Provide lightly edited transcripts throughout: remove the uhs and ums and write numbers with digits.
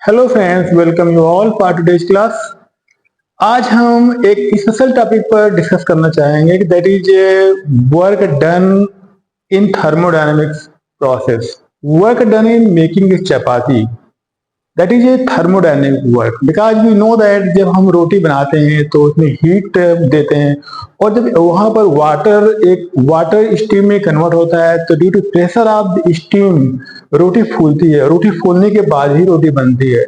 Hello friends, welcome you all for today's class. आज हम एक स्पेशल टॉपिक पर डिस्कस करना चाहेंगे कि that is work done in thermodynamics process. Work done in making chapati, that is a thermodynamic work. Because we know that जब हम रोटी बनाते हैं तो उसमें हीट देते हैं, और जब वहां पर वाटर स्टीम में कन्वर्ट होता है तो due to pressure of steam रोटी फूलती है। रोटी फूलने के बाद ही रोटी बनती है।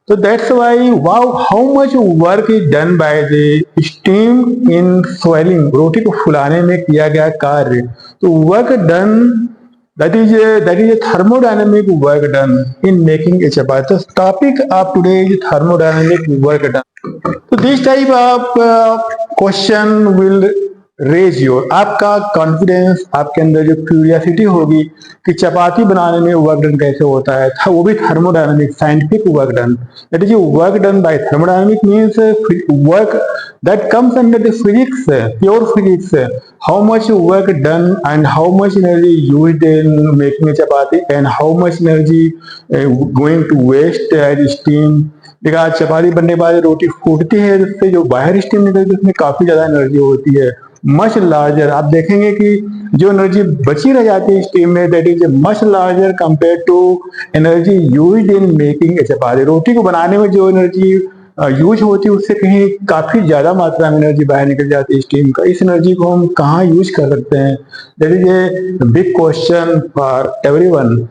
तो that's why wow how much work is done by the steam in swelling, रोटी को फुलाने में किया गया कार्य। तो work done, that is a thermodynamic work done in making a chapati. The topic of today is thermodynamic work done. तो this type of question will raise your, आपका कॉन्फिडेंस, आपके अंदर जो क्यूरियोसिटी होगी कि चपाती बनाने में वर्क डन कैसे होता है, था वो भी thermodynamic scientific work done. That is work done by thermodynamic means work that comes under the physics, pure physics. How much work done and how much energy used in making a chapati and how much energy going to waste as steam. देखा, चपाती बनने के बाद रोटी फूटती है, उससे जो बाहर steam निकलती है उसमें काफी ज्यादा एनर्जी होती है, मच लार्जर। आप देखेंगे कि जो एनर्जी बची रह जाती है स्टीम में, that is much larger compare to energy used in making a chapati. रोटी को बनाने में जो एनर्जी यूज होती है उससे कहीं काफी ज्यादा मात्रा में एनर्जी बाहर निकल जाती है स्टीम का। इस एनर्जी को हम कहाँ यूज कर सकते हैं, that is a big question for everyone.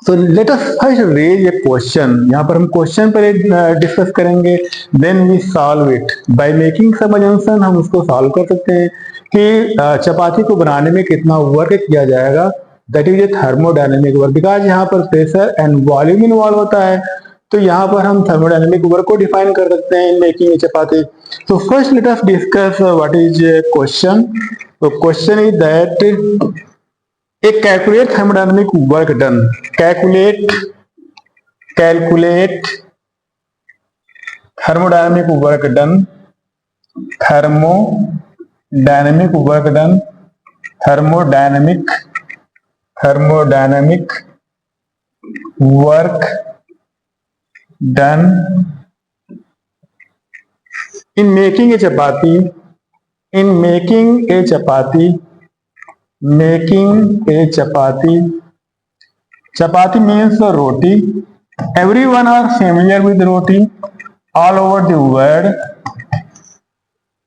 So let us first raise a question. यहाँ पर हम क्वेश्चन पर डिस्कस करेंगे, then we solve it by making some assumption. हम उसको सॉल्व कर सकते हैं कि चपाती को बनाने में कितना वर्क किया जाएगा। That is a thermodynamic work, because यहाँ पर प्रेशर एंड वॉल्यूम इन्वॉल्व होता है। तो यहाँ पर हम थर्मोडायनेमिक वर्क को डिफाइन कर सकते हैं इन मेकिंग ए चपाती। तो first let us discuss what is question. तो question is that calculate thermodynamic work done. Calculate thermodynamic work done. Thermodynamic work done. Thermodynamic work done in making a chapati. In making a chapati. Making a chapati. Chapati means the roti. Everyone are familiar with roti all over the world.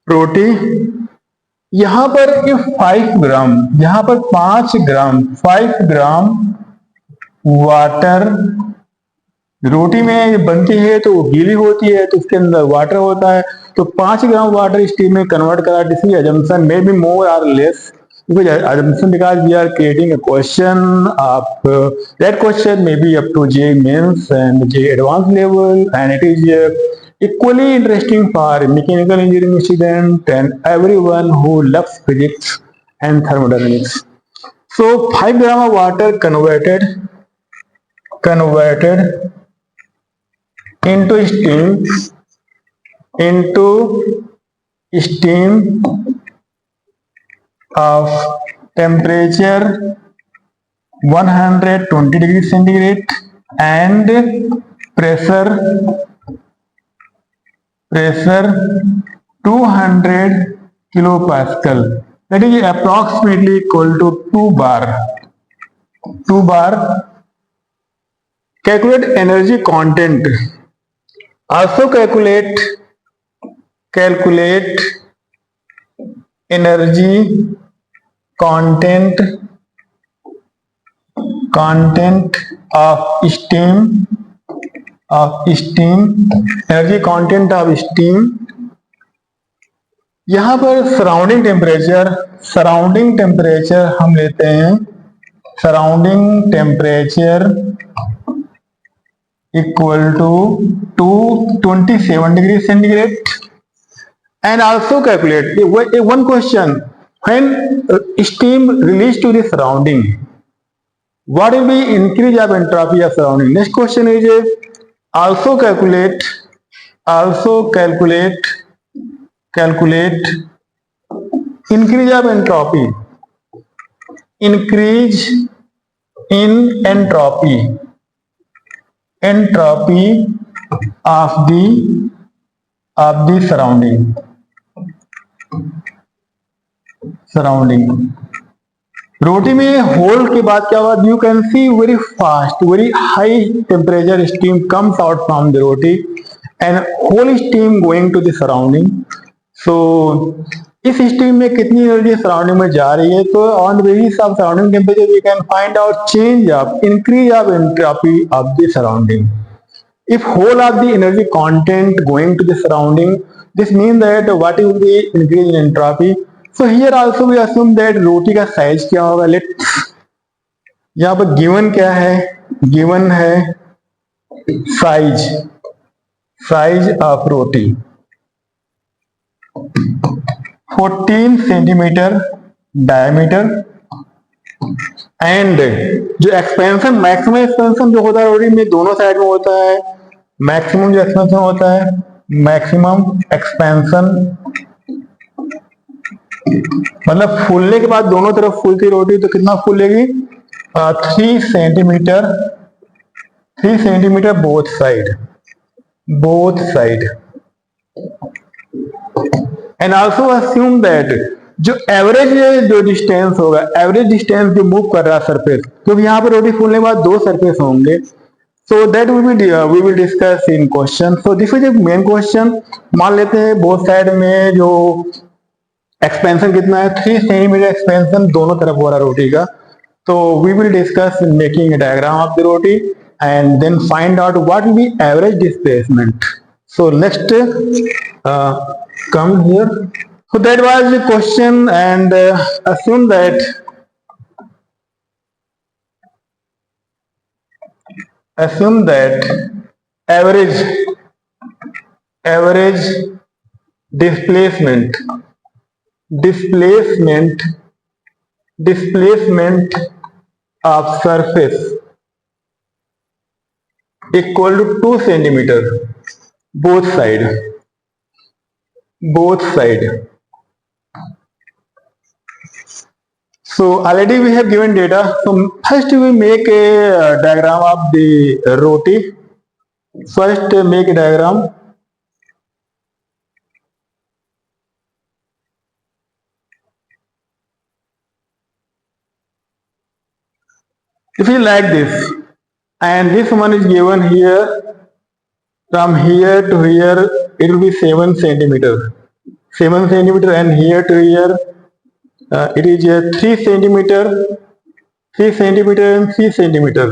रोटी यहाँ पर 5 ग्राम, यहाँ पर 5 ग्राम, 5 gram water रोटी में बनती है तो वो गीली होती है तो उसके अंदर वाटर होता है। तो 5 ग्राम वाटर स्टीम में कन्वर्ट करा। This is assumption, may be more or less. Assumption because we are creating a question of that question may be up to J mains and J advanced level, and it is equally interesting for mechanical engineering student and everyone who loves physics and thermodynamics. So 5 gram of water converted into steam of temperature 120 degrees centigrade and pressure 200 kilopascal. That is approximately equal to 2 bar. Calculate energy content. Also calculate energy content of steam. Energy content of steam. यहाँ पर surrounding temperature हम लेते हैं, surrounding temperature equal to 227 degrees centigrade. And also calculate one question, when steam released to the surrounding, what will be increase of entropy of surrounding. Next question is also calculate increase of entropy, increase in entropy entropy of the surrounding. रोटी में hole के बाद क्या हुआ, you can see very fast very high temperature steam comes out from the roti and whole steam going to the surrounding. So इस steam में कितनी energy surrounding में जा रही है, तो on basis of surrounding temperature we can find out change of increase of entropy of the surrounding. If whole of the energy content going to the surrounding, this means that what is the increase in entropy. So here also we assume that रोटी का size क्या होगा. Late यहाँ पर given क्या है, given है size of roti 14 centimetre diameter and जो expansion maximum expansion जो होता है रोटी में दोनों साइड में होता है, मैक्सिमम जो एक्सपेंशन होता है मैक्सिमम एक्सपेंशन मतलब फूलने के बाद दोनों तरफ फूलती रोटी तो कितना फूलेगी 3 centimetre both side and also assume that जो एवरेज जो डिस्टेंस होगा, एवरेज डिस्टेंस जो मूव कर रहा है सरफेस, क्योंकि यहाँ पर रोटी फूलने के बाद दो सरफेस होंगे. So that we will discuss in question. So this is a main question. मान लेते हैं बोथ साइड में जो एक्सपेंशन कितना है 3 सेंटीमीटर एक्सपेंशन दोनों तरफ हो रहा है रोटी का. तो we will discuss making a diagram of the roti and then find out what will be average displacement. So next come here. So that was the question and assume that average displacement of surface equal to 2 centimeter both side. So already we have given data. So first we make a diagram of the roti. First make a diagram. If you like this, and this one is given here, from here to here it will be 7 centimeter, and here to here it is 3 centimeter and 3 centimeter.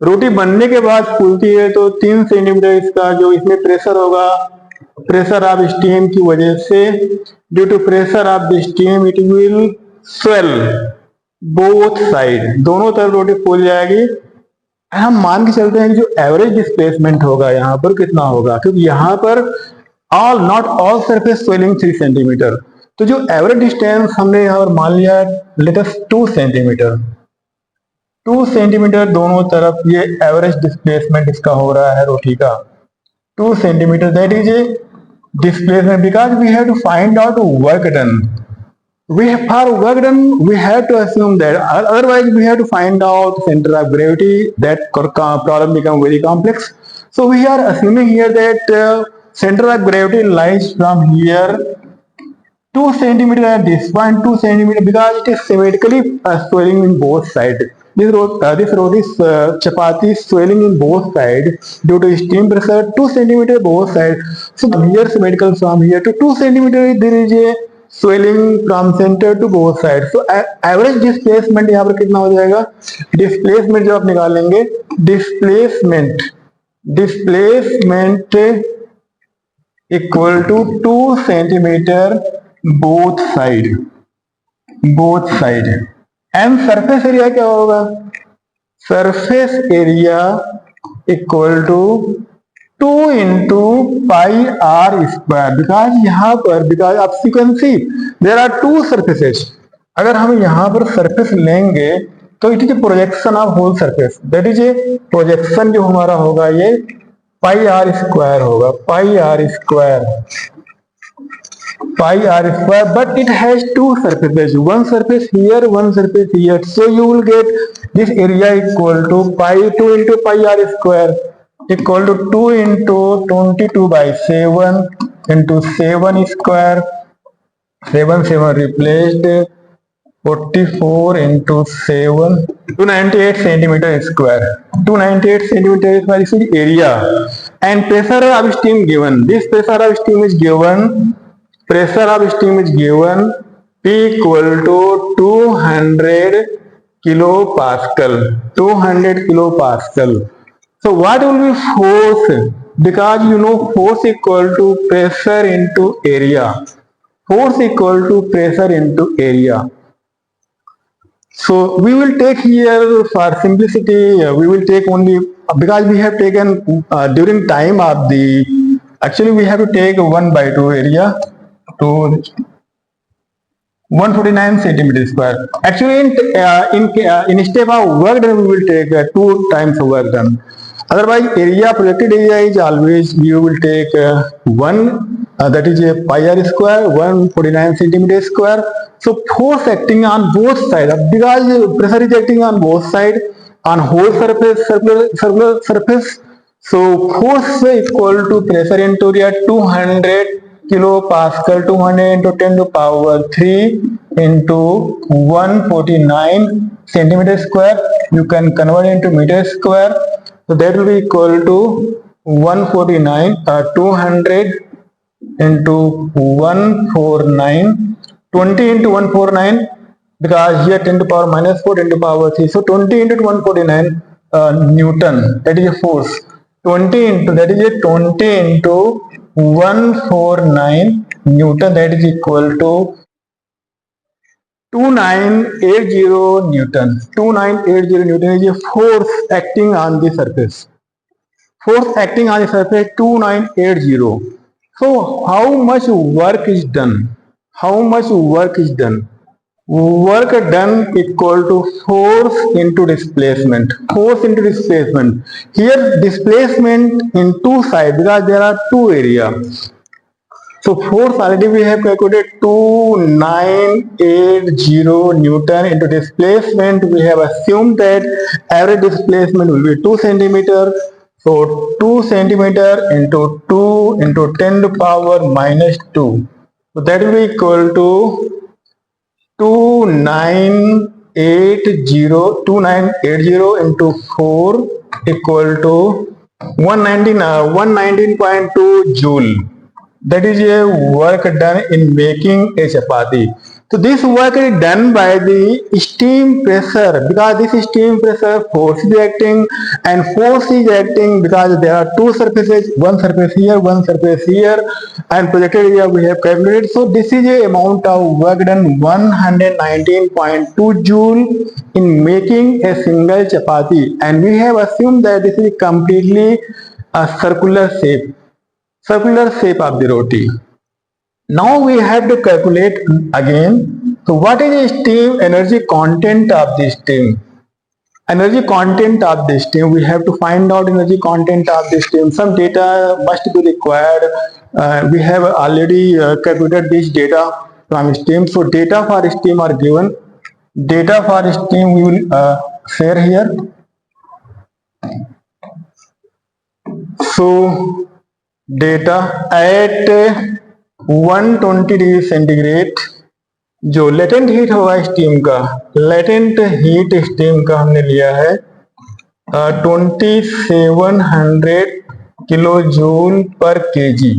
रोटी बनने के बाद फूलती है तो 3 centimetre इसका जो इसमें pressure होगा, pressure of steam की वजह से, due to pressure of the steam it will swell both side, दोनों तरफ रोटी फूल जाएगी. हम मान के चलते हैं कि जो एवरेज डिस्प्लेसमेंट होगा यहाँ पर कितना होगा, क्योंकि यहाँ पर not all surface swelling 3 centimetre. तो जो एवरेज डिस्टेंस हमने यहाँ पर मान लिया लेट अस 2 सेंटीमीटर दोनों तरफ ये एवरेज डिस्प्लेसमेंट इसका हो रहा है रोटी का 2 centimetre. That is a displacement because we have to find out work done. For work done, we have to assume that, otherwise we have to find out center of gravity. That problem become very complex. So we are assuming here that center of gravity lies from here 2 centimeter at this point, 2 centimeter, because it is symmetrically swelling in both sides. This road is chapati swelling in both sides due to steam pressure 2 centimeter both sides. So here symmetrical from here to 2 centimeter there is a swelling from center to both sides. So average displacement यहाँ पर कितना हो जाएगा, displacement जो आप निकालेंगे, displacement equal to 2 centimeter both side. And surface area क्या होगा, surface area equal to 2 into pi r square. because आप you can see there are two surfaces. अगर हम यहाँ पर surface लेंगे तो it is projection of whole surface. That is a projection जो हमारा होगा ये pi r square होगा, pi r square. But it has two surfaces, one surface here, one surface here. So you will get this area equal to 2 into pi r square. equal to 2 into 22 by 7 into 7 square, 7 replaced, 44 into 7, 298 centimeter square. 298 centimeter square is the area. And pressure of steam given. This pressure of steam is given. Pressure of steam is given P equal to 200 kilopascal. 200 kilopascal. So what will be force? Because you know force equal to pressure into area. Force equal to pressure into area. So we will take here for simplicity, we will take only because we have taken during time of the, actually we have to take 1 by 2 area to 149 centimeter square. Actually in step of work done we will take 2 times work done. Otherwise area, projected area is always you will take 1 that is a pi r square, 149 centimeter square. So force acting on both sides because pressure is acting on both sides on whole surface, circular surface. So force equal to pressure into area 200 kilopascal, 200 into 10 to power 3 into 149 centimeter square. You can convert into meter square. So that will be equal to 149, 200 into 149, 20 into 149 because here 10 to power minus 4, 10 to power 3. So 20 into 149 Newton, that is a force. 20 into, that is a 20 into 149 Newton, that is equal to 2980 Newton. 2980 Newton is a force acting on the surface. Force acting on the surface 2980. So how much work is done? How much work is done? Work done equal to force into displacement. Force into displacement. Here displacement in two sides because there are two areas. So force already we have calculated 2980 Newton into displacement. We have assumed that average displacement will be 2 centimeter. So 2 centimeter into 2 into 10 to power minus 2. So that will be equal to 2980 into 4 equal to 119.2 joule. That is a work done in making a chapati. So this work is done by the steam pressure because this steam pressure force is acting and force is acting because there are two surfaces, one surface here, one surface here, and projected area we have calculated. So this is a amount of work done 119.2 joule in making a single chapati, and we have assumed that this is completely a circular shape of the roti. Now we have to calculate again. So what is the steam energy content of the steam? Energy content of the steam, we have to find out energy content of the steam. Some data must be required. We have already calculated this data from steam. So data for steam are given. Data for steam we will share here. So data at 120 degree centigrade जो latent heat होगा steam का, latent heat steam का हमने लिया है 2700 kilo joule per kg,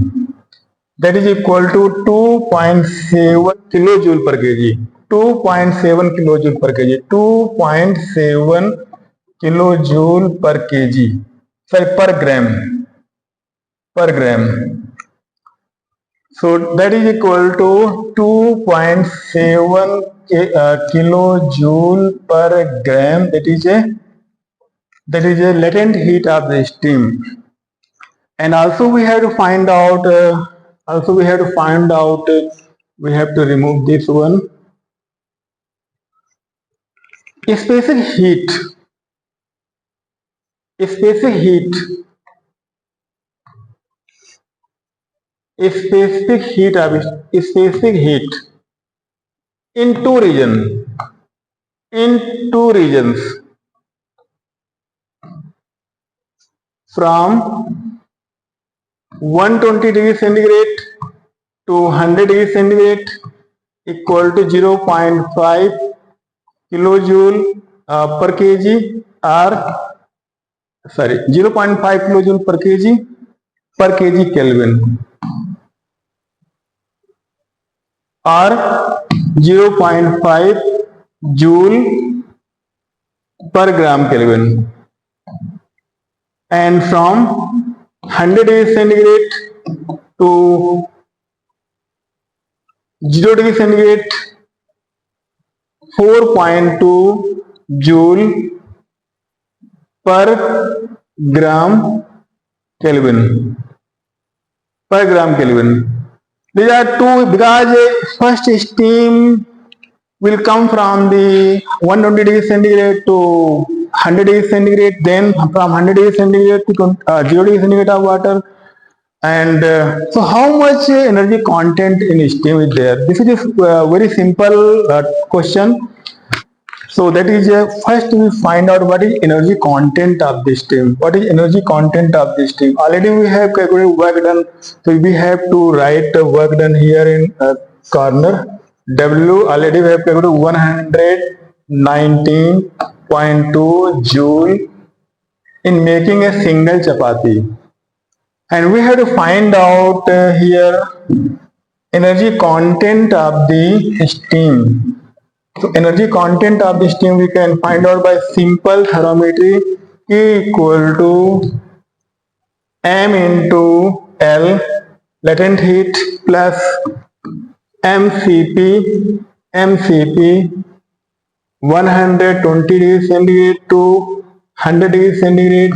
that is equal to 2.7 kilo joule per kg, 2.7 kilo joule per kg, 2.7 kilo joule per kg, sorry per gram. So that is equal to 2.7 kilojoule per gram. That is a latent heat of the steam. And also we have to find out. We have to remove this one. Specific heat. Specific heat in two regions. from 120 degree centigrade to 100 degree centigrade equal to 0.5 kilojoule per kg, or 0.5 kilojoule per kg Kelvin, or 0.5 joule per gram Kelvin. And from 100 degree centigrade to 0 degree centigrade, 4.2 joule per gram Kelvin. These are two, because first steam will come from the 120 degree centigrade to 100 degree centigrade, then from 100 degree centigrade to 0 degree centigrade of water. And so how much energy content in steam is there? This is a very simple question. So that is first we find out what is energy content of the steam. What is energy content of the steam? Already we have calculated work done, so we have to write the work done here in corner. W already we have calculated 119.2 joule in making a single chapati, and we have to find out here energy content of the steam. So energy content of the steam we can find out by simple thermometry. Q equal to M into L, latent heat, plus MCP 120 degree centigrade to 100 degree centigrade,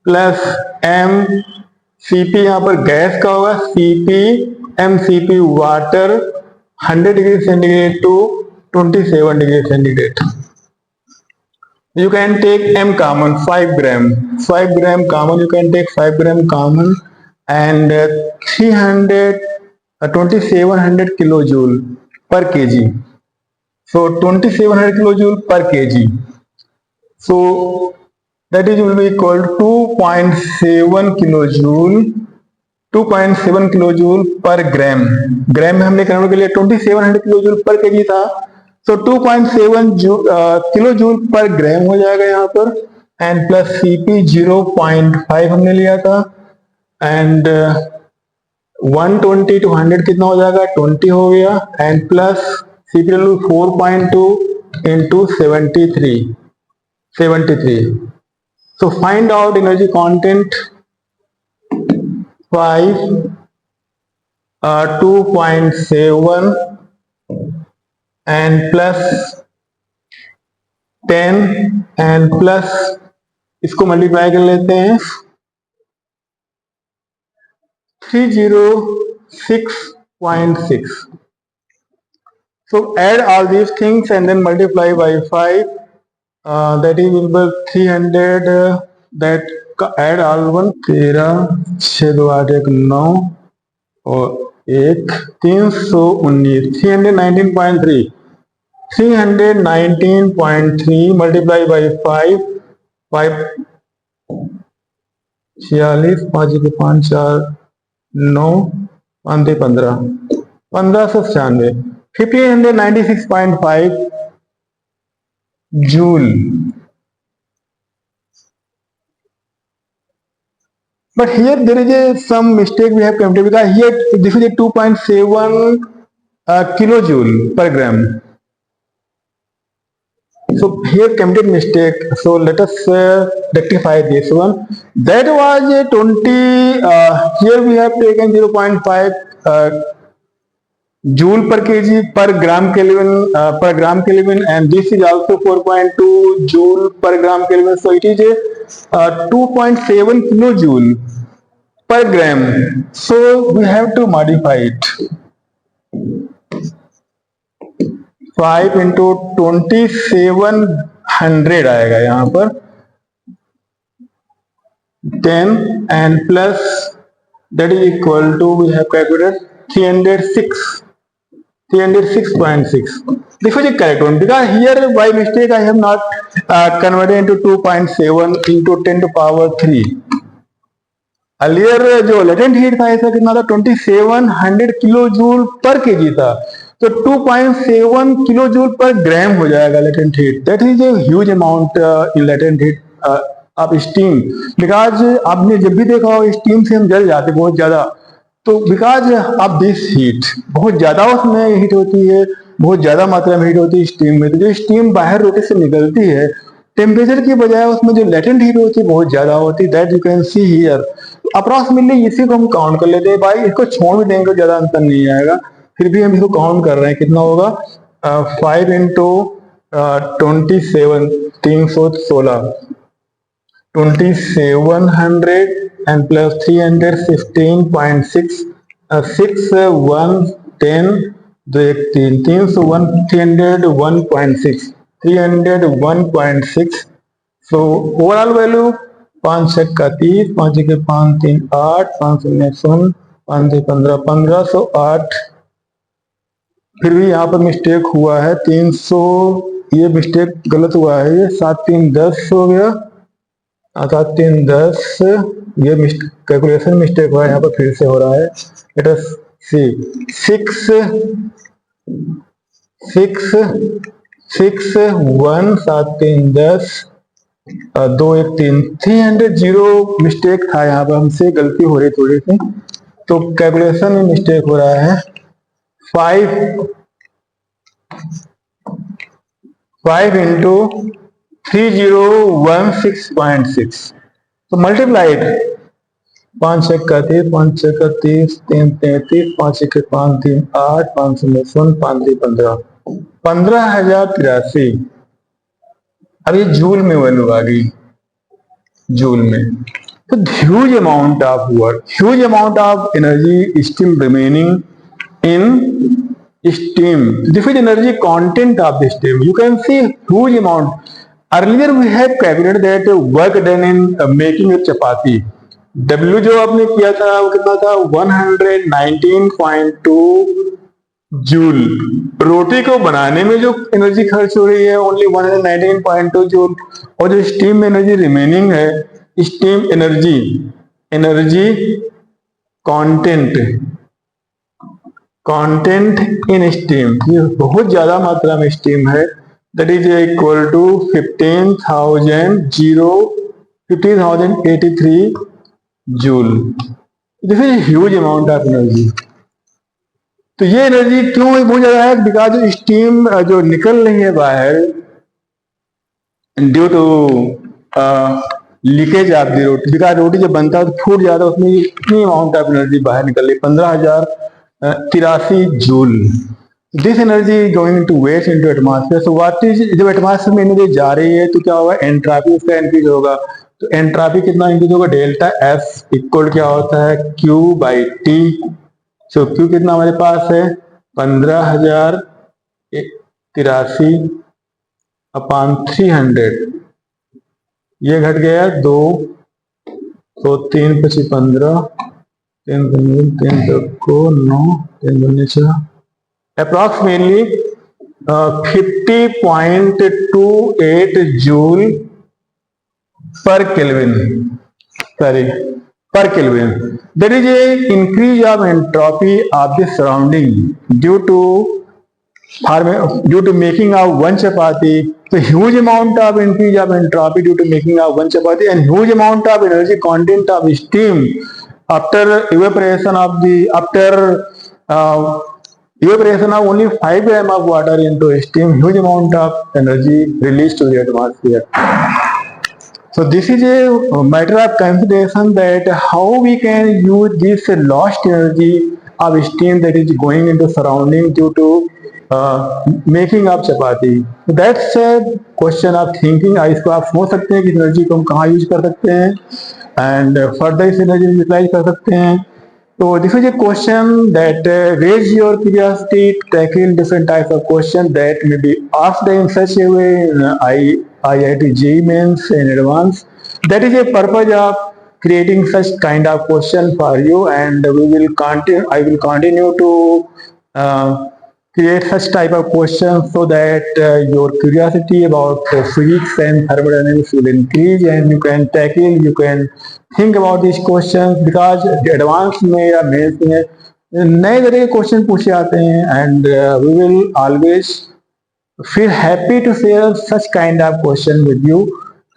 plus MCP यहाँ पर gas का होगा, CP MCP water 100 degree centigrade to 27 degree centigrade. You can take M common, 5 gram common, you can take 5 gram common, and 2700 kilojoule per kg. So 2700 kilojoule per kg. So that is will be equal to 2.7 kilojoule per gram. ग्राम में हमने करने के लिए 2700 kilojoule पर KG था, so 2.7 kilojoule पर ग्राम हो जाएगा यहाँ पर, एंड प्लस CP 0.5 हमने लिया था, एंड 120 to 100 कितना हो जाएगा, 20 हो गया, and plus CP 4.2 into 73. So find out energy content. 5 2.7 and plus 10 and plus इसको मल्टीप्लाई कर लेते हैं 306.6. So add all these things and then multiply by 5. That is will be 300. That add all one 13 6 2 8 1 9 और 1 319 319.3 multiply by 5 46 5 के 5 4 9 5 15 1596 1596.5 joule. But here there is some mistake we have committed, because here this is a 2.7 kilojoule per gram. So here committed mistake. So let us rectify this one. That was a 20. Here we have taken 0.5 joule per kg per gram Kelvin, and this is also 4.2 joule per gram Kelvin. So it is a 2.7 kilojoule per gram. So we have to modify it. 5 into 2700 आएगा यहाँ पर, 10 and plus that is equal to, we have calculated 306.6. This was a correct one, because here by mistake I have not converted into 2.7 into 10 to power 3. Earlier जो latent heat था इसका कितना था 2700 kilo joule per KG था, तो 2.7 kilo joule पर ग्राम हो जाएगा latent heat. That is a huge amount in latent heat of steam. Because आपने जब भी देखा हो स्टीम से हम जल जाते बहुत ज्यादा, तो बिकॉज ऑफ दिस हीट बहुत ज्यादा उसमें हीट होती है, बहुत ज्यादा मात्रा में हीट होती है स्टीम में। तो जो स्टीम बाहर रोटी से निकलती है टेम्परेचर की बजाय उसमें जो लेटेंट हीट होती है बहुत ज्यादा होती है। That you can see here. Approximately इसी को हम काउंट कर लेते हैं भाई, इसको छोड़ भी देंगे ज्यादा अंतर नहीं आएगा, फिर भी हम इसको काउंट कर रहे हैं। कितना होगा 5 into 27 316 2700 and plus 300 16.6 6 1 10 2 1 3 301 301.6 301.6। So overall value 5 छक का 30, 5 के 5 3 8, 5 शून्य 0, 5 से 15 1508। फिर भी यहाँ पर मिस्टेक हुआ है 300, ये मिस्टेक गलत हुआ है, ये 7 3 10 हो गया, 7 3 10, ये कैलकुलेशन मिस्टेक हुआ है, यहाँ पर फिर से हो रहा है। लेट अस सी 6 6 6 1 7 3 10 2 1 3 300 जीरो मिस्टेक था, यहाँ पर हमसे गलती हो रही थोड़ी सी, तो कैलकुलेशन में मिस्टेक हो रहा है। 5 इंटू 3016.6, तो मल्टीप्लाइड 5 छक का 30, 5 छक का 30, 3 33, 5 एक 5 3 8, 5 शून्य 0, 5 3 15, 15,083। अब ये जूल में वैल्यू आ गई, जूल में। तो huge amount of work, huge amount of energy still remaining in steam. This is energy content of the steam. You can see huge amount. Earlier we have calculated that work done in making a chapati. W जो आपने किया था वो कितना था 119.2 joule. रोटी को बनाने में जो एनर्जी खर्च हो रही है ओनली 119.2 जूल, और जो स्टीम में एनर्जी रिमेनिंग है steam energy, energy content in steam, ये बहुत ज्यादा मात्रा में स्टीम है। That is equal to 15,083 joule. This is huge amount of energy. तो ये एनर्जी क्यों बहुत ज्यादा है? बिकॉज स्टीम जो निकल रही है बाहर due to leakage of the roti, because रोटी जब बनता है तो फूट जाता है, उसमें इतनी अमाउंट ऑफ एनर्जी बाहर निकल रही 15,083 joule. This energy going to waste into atmosphere. So what is, जब एटमॉस्फेयर में एनर्जी जा रही है तो क्या होगा एंट्रोपी उसका इंक्रीज होगा। तो एंट्रोपी कितना इंक्रीज होगा डेल्टा एफ इक्वल क्या होता है Q by T. So Q कितना हमारे पास है 15,083 अपॉन 300, ये घट गया 2, तो 3 × 5 15, 3 को 9, 3 6, अप्रॉक्सीमेटली 50.28 जूल पर kelvin, sorry per Kelvin. There is a increase of entropy of the surrounding due to making of one chapati. So huge amount of increase of entropy due to making of one chapati, and huge amount of energy content of steam after evaporation of only 5 grams of water into steam. Huge amount of energy released to the atmosphere. So this is a matter of consideration that how we can use this lost energy of steam that is going into surrounding due to making of chapati. So that's a question of thinking. इसको आप सोच सकते हैं कि energy को हम कहाँ use कर सकते हैं एंड फर्दर इस एनर्जी यूटिलाइज कर सकते हैं। So this is a question that raise your curiosity to tackle different types of questions that may be asked in such a way in IIT JEE Mains in advance. That is a purpose of creating such kind of question for you, and I will continue to create such type of questions so that your curiosity about physics and thermodynamics will increase, and you can tackle, you can think about these questions, because advance में या mains में नए तरह के question पूछे जाते हैं, and we will always feel happy to share such kind of question with you.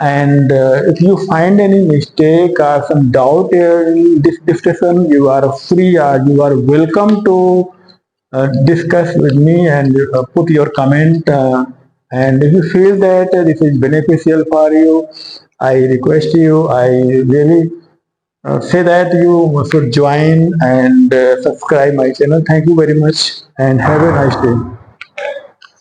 And if you find any mistake or some doubt in this discussion, you are free or you are welcome to discuss with me and put your comment. And if you feel that this is beneficial for you, I request you, I really say that you should join and subscribe my channel. Thank you very much and have a nice day.